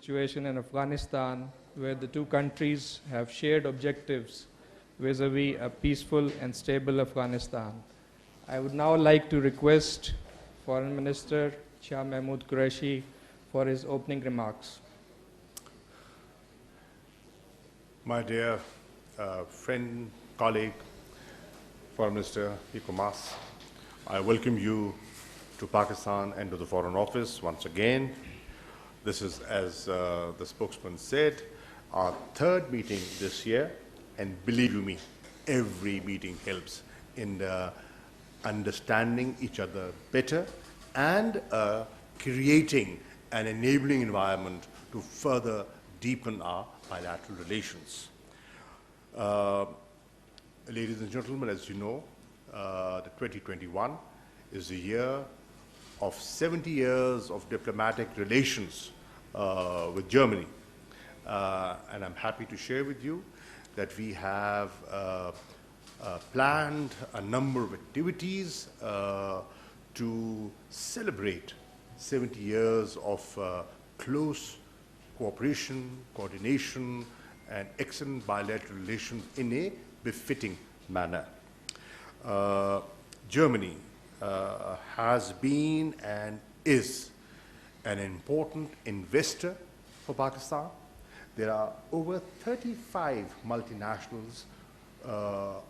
situation in Afghanistan, where the two countries have shared objectives vis-à-vis a peaceful and stable Afghanistan. I would now like to request Foreign Minister Shah Mahmood Qureshi for his opening remarks. My dear friend, colleague, Foreign Minister Heiko Maas, I welcome you to Pakistan and to the Foreign Office once again. This is, as the spokesman said, our third meeting this year, and believe you me, every meeting helps in understanding each other better and creating an enabling environment to further deepen our bilateral relations. Ladies and gentlemen, as you know, the 2021 is the year of 70 years of diplomatic relations with Germany. And I'm happy to share with you that we have planned a number of activities to celebrate 70 years of close cooperation, coordination, and excellent bilateral relations in a befitting manner. Germany has been and is an important investor for Pakistan. There are over 35 multinationals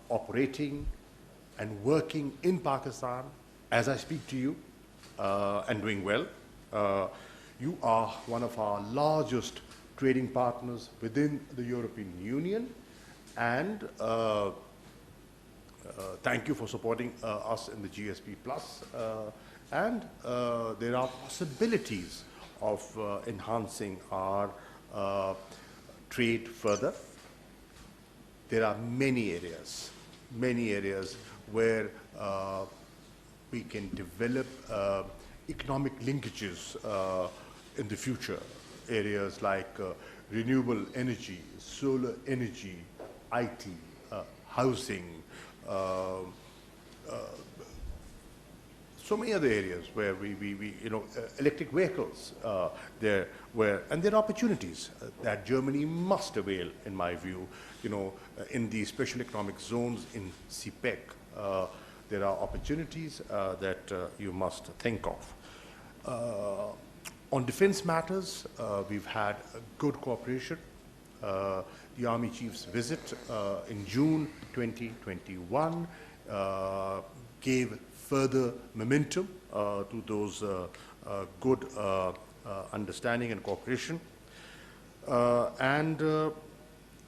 operating and working in Pakistan as I speak to you and doing well. You are one of our largest trading partners within the European Union, and thank you for supporting us in the GSP Plus. And there are possibilities of enhancing our trade further. There are many areas where we can develop economic linkages in the future. Areas like renewable energy, solar energy, IT, housing, so many other areas where we electric vehicles, there are opportunities that Germany must avail, in my view. In the special economic zones in CPEC, there are opportunities that you must think of. On defense matters, we've had good cooperation. The Army Chief's visit in June 2021 gave further momentum to those good understanding and cooperation. And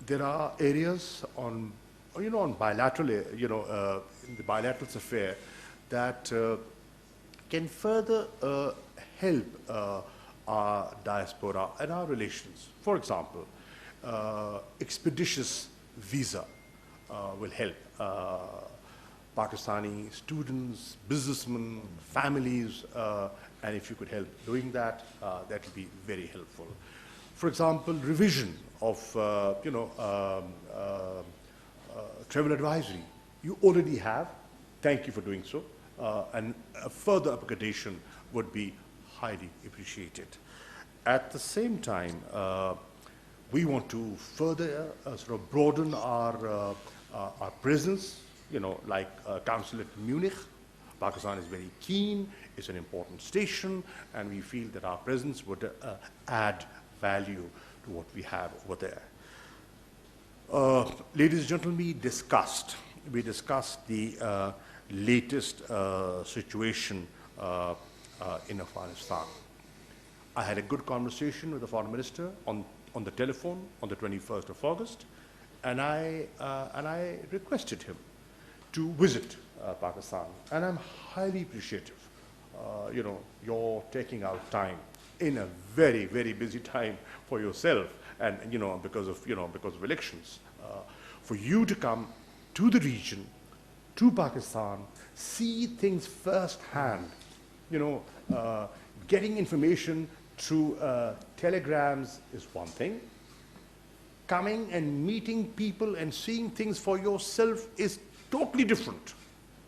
there are areas on bilateral, in the bilateral affair that can further help our diaspora and our relations. For example, expeditious visa will help Pakistani students, businessmen, families, and if you could help doing that, that will be very helpful. For example, revision of travel advisory. You already have. Thank you for doing so. And a further upgradation would be highly appreciated. At the same time, we want to further sort of broaden our presence, like consulate in Munich. Pakistan is very keen, it's an important station, and we feel that our presence would add value to what we have over there. Ladies and gentlemen, we discussed the latest situation in Afghanistan. I had a good conversation with the Foreign Minister on the telephone on the 21st of August, and I requested him to visit Pakistan, and I'm highly appreciative. You're taking out time in a very, very busy time for yourself, and because of elections, for you to come to the region, to Pakistan, see things firsthand. Getting information through telegrams is one thing. Coming and meeting people and seeing things for yourself is totally different.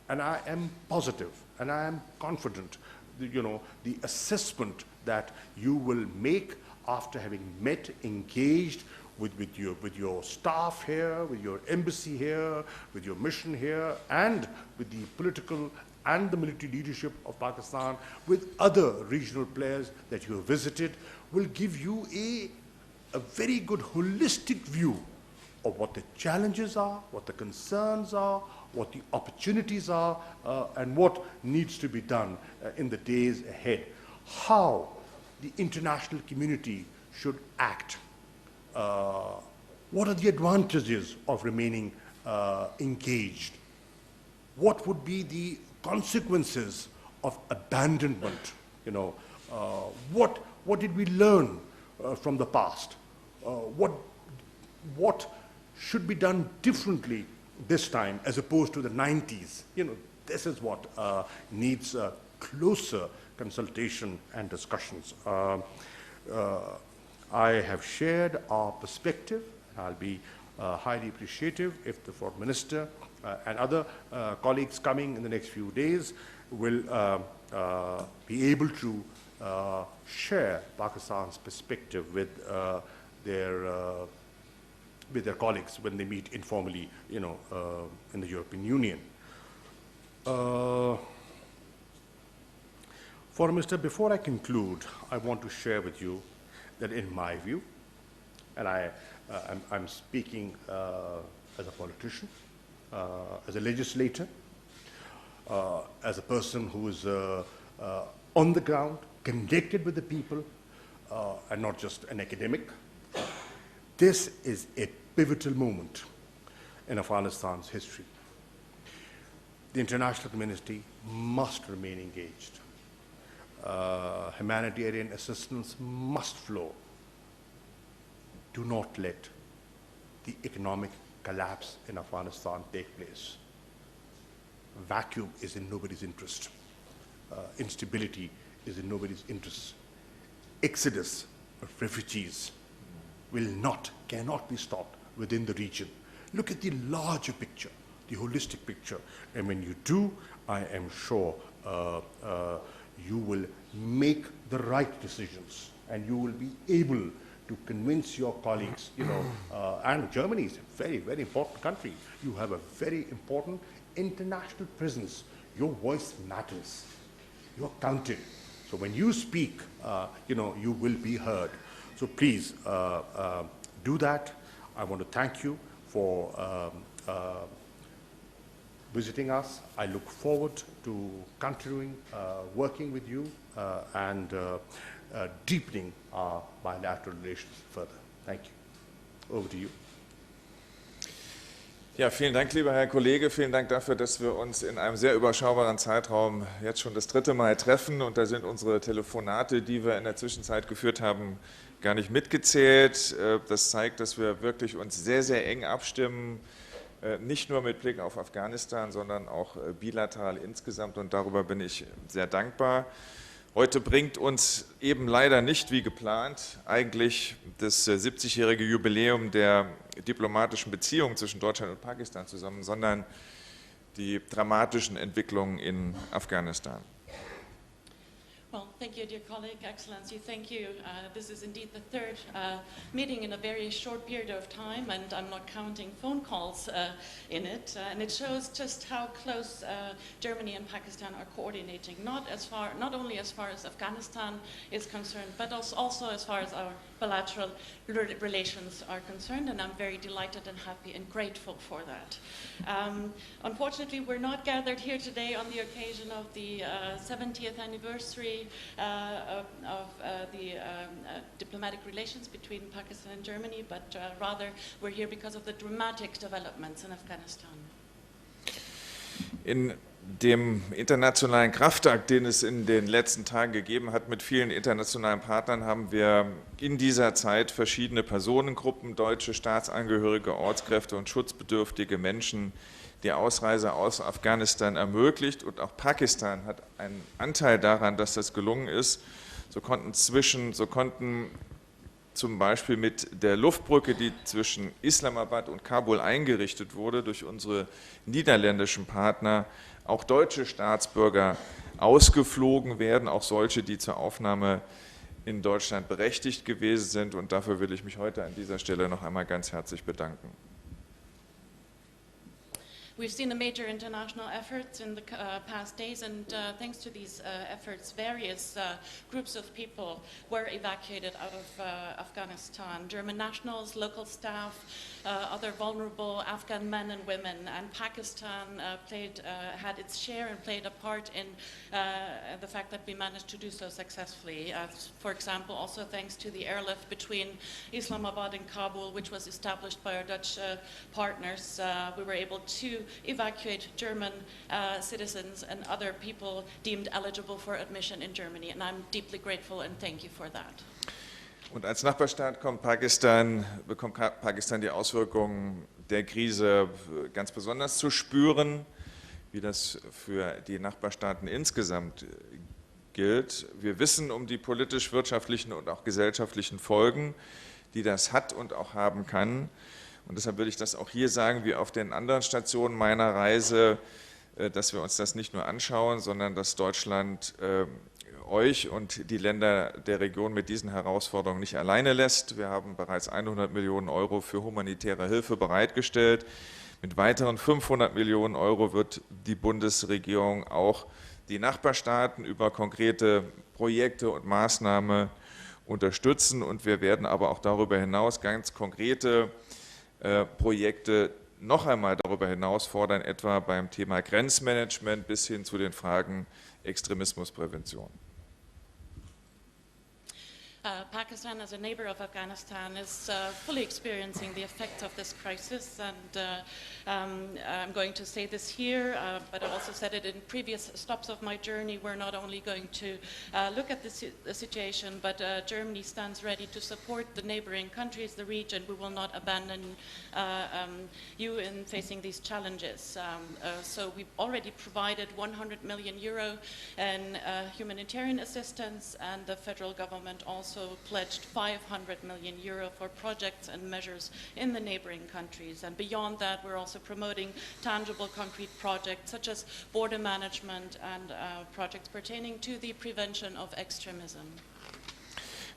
And I am positive and I am confident, the assessment that you will make after having met, engaged with your staff here, with your embassy here, with your mission here, and with the political and the military leadership of Pakistan, with other regional players that you have visited, will give you a very good holistic view of what the challenges are, what the concerns are, what the opportunities are, and what needs to be done in the days ahead. How the international community should act. What are the advantages of remaining engaged? What would be the consequences of abandonment? You know, what did we learn from the past? What should be done differently this time as opposed to the 90s? You know, this is what needs closer consultation and discussions. I have shared our perspective. I'll be highly appreciative if the Foreign Minister and other colleagues coming in the next few days will be able to share Pakistan's perspective with their colleagues when they meet informally, you know, in the European Union. Foreign Minister, before I conclude, I want to share with you that in my view, and I'm speaking as a politician, as a legislator, as a person who is on the ground, connected with the people, and not just an academic. This is a pivotal moment in Afghanistan's history. The international community must remain engaged. Humanitarian assistance must flow. Do not let the economic collapse in Afghanistan take place. Vacuum is in nobody's interest. Instability is in nobody's interest. Exodus of refugees cannot be stopped within the region. Look at the larger picture, the holistic picture. And when you do, I am sure you will make the right decisions, and you will be able to convince your colleagues, you know, and Germany is a very, very important country. You have a very important international presence. Your voice matters. You're counted. So when you speak, you know, you will be heard. So please do that. I want to thank you for visiting us. I look forward to continuing working with you and deepening our bilateral relations further. Thank you. Over to you. Ja, vielen Dank, lieber Herr Kollege. Vielen Dank dafür, dass wir uns in einem sehr überschaubaren Zeitraum jetzt schon das 3. Mal treffen. Und da sind unsere Telefonate, die wir in der Zwischenzeit geführt haben, gar nicht mitgezählt. Das zeigt, dass wir wirklich uns sehr, sehr eng abstimmen, nicht nur mit Blick auf Afghanistan, sondern auch bilateral insgesamt. Und darüber bin ich sehr dankbar. Heute bringt uns eben leider nicht, wie geplant, eigentlich das 70-jährige Jubiläum der diplomatischen Beziehungen zwischen Deutschland und Pakistan zusammen, sondern die dramatischen Entwicklungen in Afghanistan. Well, thank you, dear colleague, Excellency. Thank you. This is indeed the 3rd meeting in a very short period of time, and I'm not counting phone calls in it. And it shows just how close Germany and Pakistan are coordinating, not only as far as Afghanistan is concerned, but also as far as our bilateral relations are concerned. And I'm very delighted and happy and grateful for that. Unfortunately, we're not gathered here today on the occasion of the 70th anniversary of the diplomatic relations between Pakistan and Germany, but rather we're here because of the dramatic developments in Afghanistan. In dem internationalen Kraftakt, den es in den letzten Tagen gegeben hat mit vielen internationalen Partnern, haben wir in dieser Zeit verschiedene Personengruppen, deutsche Staatsangehörige, Ortskräfte und schutzbedürftige Menschen die Ausreise aus Afghanistan ermöglicht, und auch Pakistan hat einen Anteil daran, dass das gelungen ist. So konnten zum Beispiel mit der Luftbrücke, die zwischen Islamabad und Kabul eingerichtet wurde, durch unsere niederländischen Partner auch deutsche Staatsbürger ausgeflogen werden, auch solche, die zur Aufnahme in Deutschland berechtigt gewesen sind. Und dafür will ich mich heute an dieser Stelle noch einmal ganz herzlich bedanken. We've seen a major international efforts in the past days, and thanks to these efforts, various groups of people were evacuated out of Afghanistan. German nationals, local staff, other vulnerable Afghan men and women, and Pakistan had its share and played a part in the fact that we managed to do so successfully. For example, also thanks to the airlift between Islamabad and Kabul, which was established by our Dutch partners, we were able to evacuate German citizens and other people deemed eligible for admission in Germany. And I'm deeply grateful and thank you for that. Und als Nachbarstaat bekommt Pakistan die Auswirkungen der Krise ganz besonders zu spüren, wie das für die Nachbarstaaten insgesamt gilt. Wir wissen um die politisch-wirtschaftlichen und auch gesellschaftlichen Folgen, die das hat und auch haben kann. Und deshalb will ich das auch hier sagen, wie auf den anderen Stationen meiner Reise, dass wir uns das nicht nur anschauen, sondern dass Deutschland euch und die Länder der Region mit diesen Herausforderungen nicht alleine lässt. Wir haben bereits 100 Millionen Euro für humanitäre Hilfe bereitgestellt. Mit weiteren 500 Millionen Euro wird die Bundesregierung auch die Nachbarstaaten über konkrete Projekte und Maßnahmen unterstützen. Und wir werden aber auch darüber hinaus ganz konkrete Projekte noch einmal darüber hinaus fordern, etwa beim Thema Grenzmanagement bis hin zu den Fragen Extremismusprävention. Pakistan, as a neighbor of Afghanistan, is fully experiencing the effects of this crisis, and I'm going to say this here, but I also said it in previous stops of my journey. We're not only going to look at the situation, but Germany stands ready to support the neighboring countries, the region. We will not abandon you in facing these challenges. So we've already provided 100 million euro in humanitarian assistance, and the federal government also pledged 500 million euro for projects and measures in the neighboring countries. And beyond that, we're also promoting tangible, concrete projects such as border management and projects pertaining to the prevention of extremism.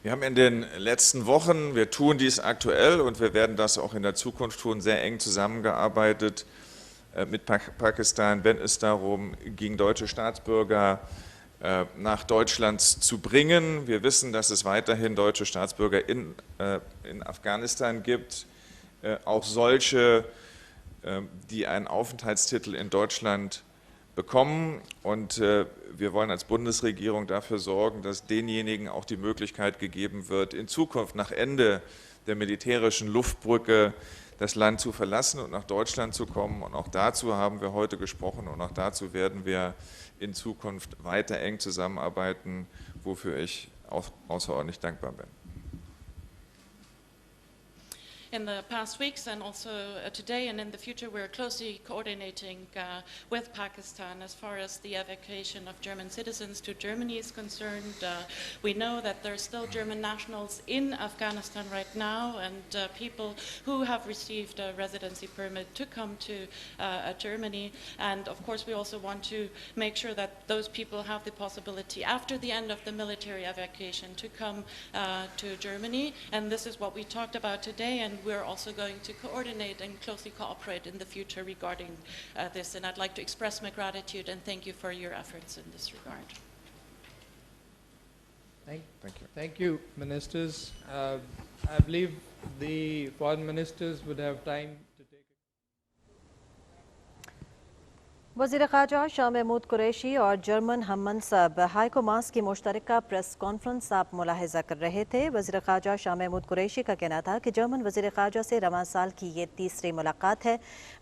Wir haben in den letzten Wochen, wir tun dies aktuell und wir werden das auch in der Zukunft tun, sehr eng zusammengearbeitet mit Pakistan, wenn es darum ging, deutsche Staatsbürger nach Deutschland zu bringen. Wir wissen, dass es weiterhin deutsche Staatsbürger in Afghanistan gibt, auch solche, die einen Aufenthaltstitel in Deutschland bekommen. Und wir wollen als Bundesregierung dafür sorgen, dass denjenigen auch die Möglichkeit gegeben wird, in Zukunft nach Ende der militärischen Luftbrücke das Land zu verlassen und nach Deutschland zu kommen. Und auch dazu haben wir heute gesprochen und auch dazu werden wir in Zukunft weiter eng zusammenarbeiten, wofür ich auch außerordentlich dankbar bin. In the past weeks and also today and in the future, we're closely coordinating with Pakistan as far as the evacuation of German citizens to Germany is concerned. We know that there are still German nationals in Afghanistan right now, and people who have received a residency permit to come to Germany. And of course, we also want to make sure that those people have the possibility after the end of the military evacuation to come to Germany. And this is what we talked about today, and we're also going to coordinate and closely cooperate in the future regarding this. And I'd like to express my gratitude and thank you for your efforts in this regard. Thank you. Thank you, ministers. I believe the foreign ministers would have time to take वज़ीर ख़ारजा शाह महमूद कुरैशी और German हम मनसब haiku मास की मुश्तरका press conference आप मुलाहिज़ा कर रहे थे। वज़ीर ख़ारजा शाह महमूद कुरैशी का कहना था कि जर्मन वज़ीर ख़ारजा से रवां साल की ये तीसरी मुलाकात है।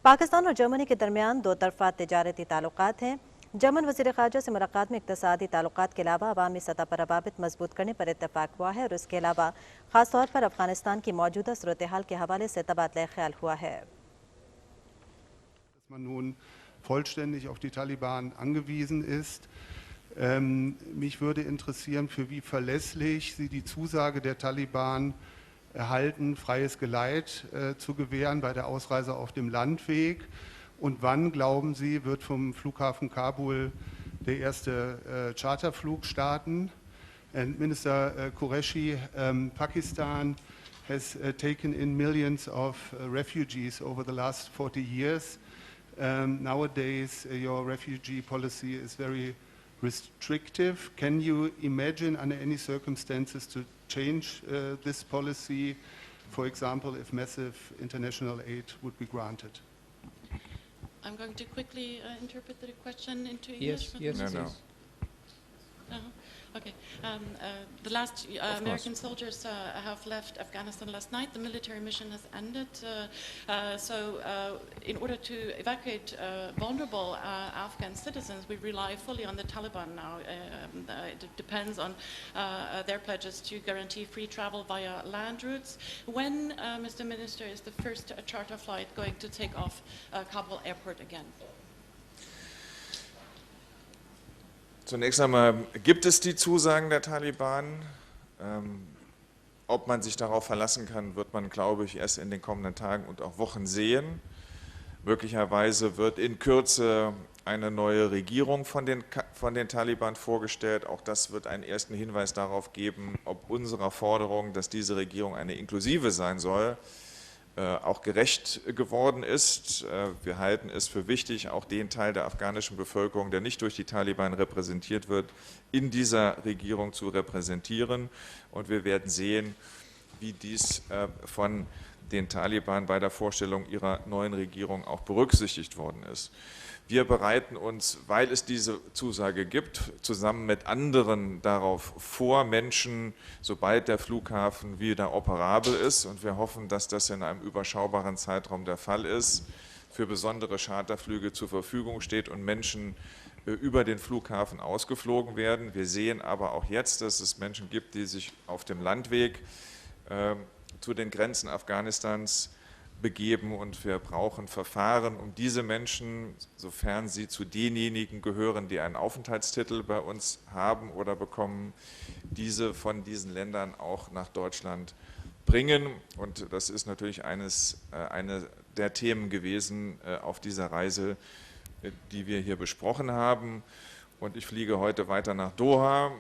पाकिस्तान और जर्मनी के दरमियान दो तरफ़ा तिजारती ताल्लुकात हैं। जर्मन वज़ीर ख़ारजा से मुलाकात में इक़्तिसादी ताल्लुकात के अलावा अवामी सतह पर रवाबित मजबूत करने पर इत्तफ़ाक़ हुआ है और इसके अलावा ख़ास तौर पर अफ़गानिस्तान की मौजूदा सूरत हाल के हवाले से तबादला ख्याल हुआ है। vollständig auf die Taliban angewiesen ist. Mich würde interessieren, für wie verlässlich Sie die Zusage der Taliban erhalten, freies Geleit zu gewähren bei der Ausreise auf dem Landweg. Und wann, glauben Sie, wird vom Flughafen Kabul der erste Charterflug starten? And Minister Qureshi, Pakistan has taken in millions of refugees over the last 40 years. Nowadays, your refugee policy is very restrictive. Can you imagine under any circumstances to change this policy, for example, if massive international aid would be granted? I'm going to quickly interpret the question into English. Yes, No, no. yes. Okay. The last American soldiers have left Afghanistan last night. The military mission has ended. In order to evacuate vulnerable Afghan citizens, we rely fully on the Taliban now. It depends on their pledges to guarantee free travel via land routes. When, Mr. Minister, is the first charter flight going to take off Kabul airport again? Zunächst einmal gibt es die Zusagen der Taliban. Ob man sich darauf verlassen kann, wird man, glaube ich, erst in den kommenden Tagen und auch Wochen sehen. Möglicherweise wird in Kürze eine neue Regierung von den Taliban vorgestellt. Auch das wird einen ersten Hinweis darauf geben, ob unserer Forderung, dass diese Regierung eine inklusive sein soll, auch gerecht geworden ist. Wir halten es für wichtig, auch den Teil der afghanischen Bevölkerung, der nicht durch die Taliban repräsentiert wird, in dieser Regierung zu repräsentieren. Und wir werden sehen, wie dies von den Taliban bei der Vorstellung ihrer neuen Regierung auch berücksichtigt worden ist. Wir bereiten uns, weil es diese Zusage gibt, zusammen mit anderen darauf vor, Menschen, sobald der Flughafen wieder operabel ist, und wir hoffen, dass das in einem überschaubaren Zeitraum der Fall ist, für besondere Charterflüge zur Verfügung steht und Menschen über den Flughafen ausgeflogen werden. Wir sehen aber auch jetzt, dass es Menschen gibt, die sich auf dem Landweg zu den Grenzen Afghanistans begeben, und wir brauchen Verfahren, um diese Menschen, sofern sie zu denjenigen gehören, die einen Aufenthaltstitel bei uns haben oder bekommen, diese von diesen Ländern auch nach Deutschland bringen. Und das ist natürlich eine der Themen gewesen auf dieser Reise, die wir hier besprochen haben. Und ich fliege heute weiter nach Doha.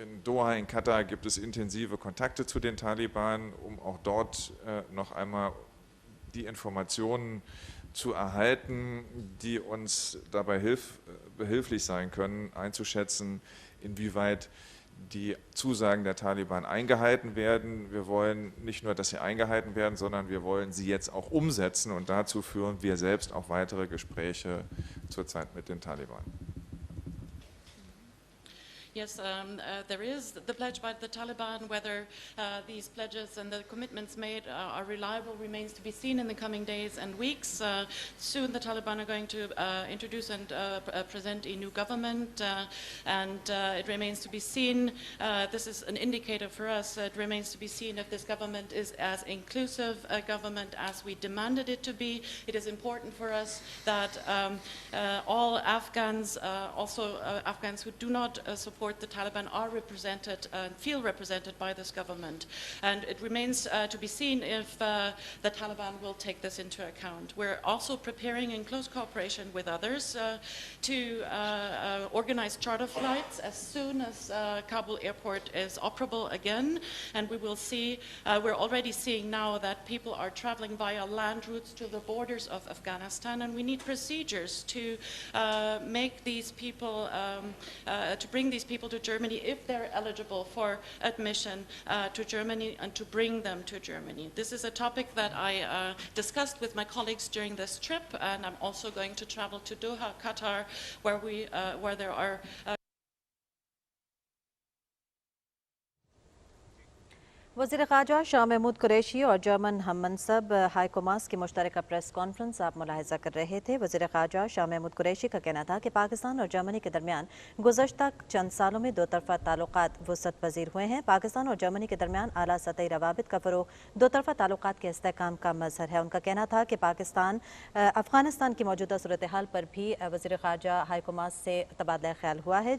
In Doha, in Katar, gibt es intensive Kontakte zu den Taliban, um auch dort noch einmal die Informationen zu erhalten, die uns dabei behilflich sein können, einzuschätzen, inwieweit die Zusagen der Taliban eingehalten werden. Wir wollen nicht nur, dass sie eingehalten werden, sondern wir wollen sie jetzt auch umsetzen, und dazu führen wir selbst auch weitere Gespräche zurzeit mit den Taliban. Yes, there is the pledge by the Taliban. Whether these pledges and the commitments made are reliable remains to be seen in the coming days and weeks. Soon the Taliban are going to introduce and present a new government, and it remains to be seen. This is an indicator for us. It remains to be seen if this government is as inclusive a government as we demanded it to be. It is important for us that all Afghans, also Afghans who do not support the Taliban, are represented and feel represented by this government. And it remains to be seen if the Taliban will take this into account. We're also preparing, in close cooperation with others, to organize charter flights as soon as Kabul airport is operable again. And we will see, we're already seeing now that people are traveling via land routes to the borders of Afghanistan, and we need procedures to make these people, to bring these people to Germany if they're eligible for admission to Germany, and to bring them to Germany. This is a topic that I discussed with my colleagues during this trip, and I'm also going to travel to Doha, Qatar, where there are वज़ीर ख़ारजा शाह महमूद कुरैशी और German हम मनसब haiku मास की मुश्तरका press conference आप मुलाहिज़ा कर रहे थे। वज़ीर ख़ारजा शाह महमूद कुरैशी का कहना था कि पाकिस्तान और जर्मनी के दरमियान गुज़श्ता चंद सालों में दो तरफ़ा ताल्लुक़ात वुसअत पज़ीर हुए हैं। पाकिस्तान और जर्मनी के दरमियान आला सतही रवाबित का फ़रोग़ दो तरफ़ा ताल्लुक़ात के इस्तेहकाम का मज़हर है। उनका कहना था कि पाकिस्तान अफ़गानिस्तान की मौजूदा सूरत हाल पर भी वज़ीर ख़ारजा हाइको मास से तबादला ख्याल हुआ है।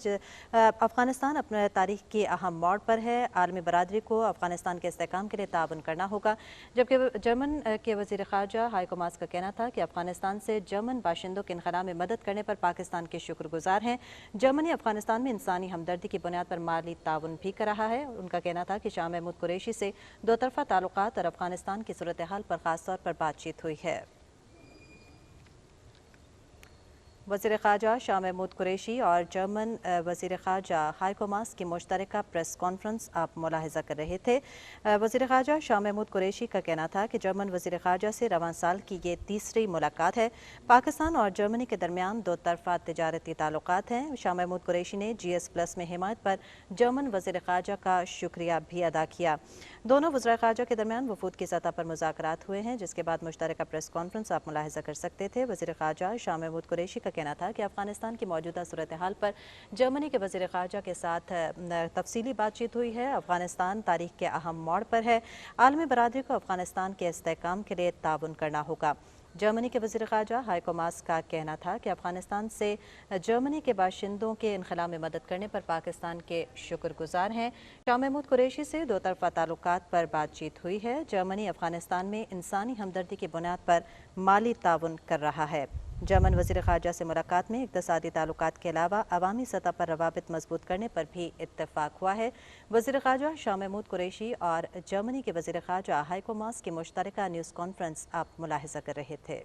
अफ़गानिस्तान अपने तारीख़ की अहम मोड़ पर है। आलमी बरादरी को अफ़गानिस्तान अफगानिस्तान के इस्तेहकाम के लिए ताउन करना होगा। जबकि जर्मन के वज़ीर ख़ारजा हाइको मास का कहना था कि अफगानिस्तान से जर्मन बाशिंदों के इनखला में मदद करने पर पाकिस्तान के शुक्रगुजार हैं। जर्मनी अफगानिस्तान में इंसानी हमदर्दी की बुनियाद पर माली ताउन भी कर रहा है। उनका कहना था कि शाह महमूद कुरैशी से दो तरफा ताल्लुकात और अफगानिस्तान की सूरत हाल पर खास तौर पर बातचीत हुई है। वज़ीर ख़ारजा शाह महमूद कुरैशी और जर्मन वज़ीर ख़ारजा हाइको मास की मुश्तरका प्रेस कॉन्फ्रेंस आप मुलाहिज़ा कर रहे थे। वज़ीर ख़ारजा शाह महमूद कुरैशी का कहना था कि जर्मन वज़ीर ख़ारजा से रवां साल की ये तीसरी मुलाकात है। पाकिस्तान और जर्मनी के दरमियान दो तरफा तिजारती ताल्लुकात हैं। शाह महमूद कुरैशी ने GS+ में हिमायत पर जर्मन वज़ीर ख़ारजा का शुक्रिया भी अदा किया। दोनों वज़ीर ख़ारजा के दरमियान वफूद की सतह पर मुज़ाकरात हुए हैं, जिसके बाद मुश्तरका प्रेस कॉन्फ्रेंस आप मुलाहिज़ा कर सकते थे। वज़ीर ख़ारजा शाह महमूद कुरैशी का कहना था कि अफगानिस्तान की मौजूदा सूरत हाल पर जर्मनी के वज़ीर ख़ारजा के साथ तफसीली बातचीत हुई है। अफगानिस्तान तारीख के अहम मोड़ पर है। आलमी बरादरी को अफगानिस्तान के इस्तेहकाम के लिए ताउन करना होगा। जर्मनी के वज़ीर ख़ारजा हाइको मास का कहना था कि अफगानिस्तान से जर्मनी के बाशिंदों के इनखला में मदद करने पर पाकिस्तान के शुक्रगुजार हैं। शाह महमूद कुरैशी से दो तरफा ताल्लुकात पर बातचीत हुई है। जर्मनी अफगानिस्तान में इंसानी हमदर्दी की बुनियाद पर माली ताउन कर रहा है। जर्मन वज़ीर ख़ारजा से मुलाकात में इक़्तिसादी ताल्लुकात के अलावा अवामी सतह पर रवाबित मजबूत करने पर भी इत्तेफाक हुआ है। वज़ीर ख़ारजा शाह महमूद कुरैशी और जर्मनी के वज़ीर ख़ारजा हाइको मास की मुश्तरका न्यूज़ कॉन्फ्रेंस आप मुलाहिज़ा कर रहे थे।